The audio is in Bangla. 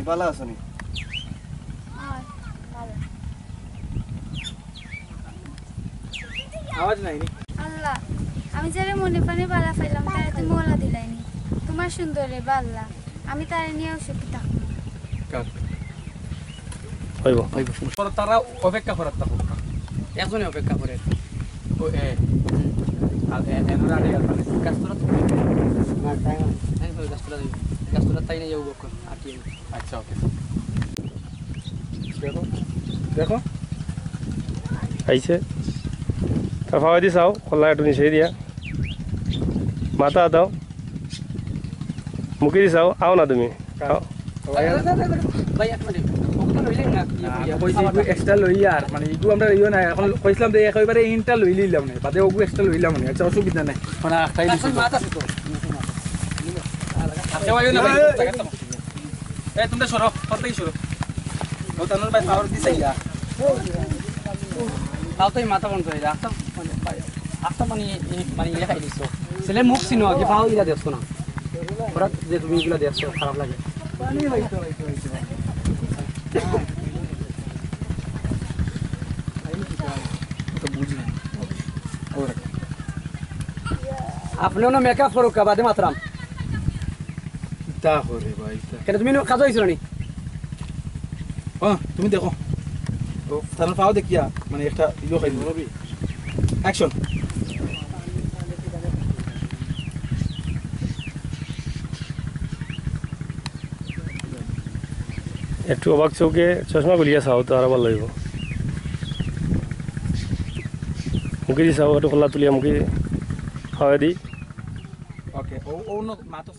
নি ভালো আছো নি আওয়াজ নাই নি আল্লাহ আমি যারে মনে প্রাণে বালা পাইলাম তারে তুমি ওলা দিলাইনি তোমার সুন্দরে বাল্লা আমি তারে নিয়েও সুখী থাকবো হইব তারা অপেক্ষা করার থাকো একজনে অপেক্ষা করে ও এ আর এনরা আগে মানে কাস্তরা তো না টাইম নাই হই গাছতলা তাই না যাবো আর কি আচ্ছা ওকে দেখো দেখো আইছে তার ফাওয়া দি চাও খোলা একটু নিচে দিয়া মাথা দাও মুখে দি চাও আও না তুমি আও ভাই এক মিনিট ওটা লইলেন না কইছি এক্সট্রা লই আর মানে ইগু আমরা ইও না এখন কইছিলাম যে একেবারে ইনটা লই লিলাম না বাদে ওগু এক্সট্রা লইলাম না আচ্ছা অসুবিধা নাই মানে খাই দিছি মাথা আছে তো আচ্ছা ভাই না ভাই এ তোমরা সরো কতই সরো ও তানোর ভাই পাওয়ার দিছাই যা তাও তো মাথা বন্ধ হয়ে যায় আস্তা মানে ইয়ে খাই দিছো ছেলে মুখ চিনো আগে পাও ইলা দেখছো না ওরা যে তুমি এগুলা দেখছো খারাপ লাগে আপনিও না মেকআপ করো কা বাদে মাতরাম তা করে ভাই কেন তুমি কাজ হইছিল নি তুমি দেখো তো তানোর পাও দেখিয়া মানে একটা ইলো খাই দিল অ্যাকশন একটু অবাক চৌকে চশমা গুলিয়া চাও তো আর ভালো লাগবে মুখে দি চাও একটু খোলা তুলিয়া মুখে খাওয়া দি ওকে ও ও মাতো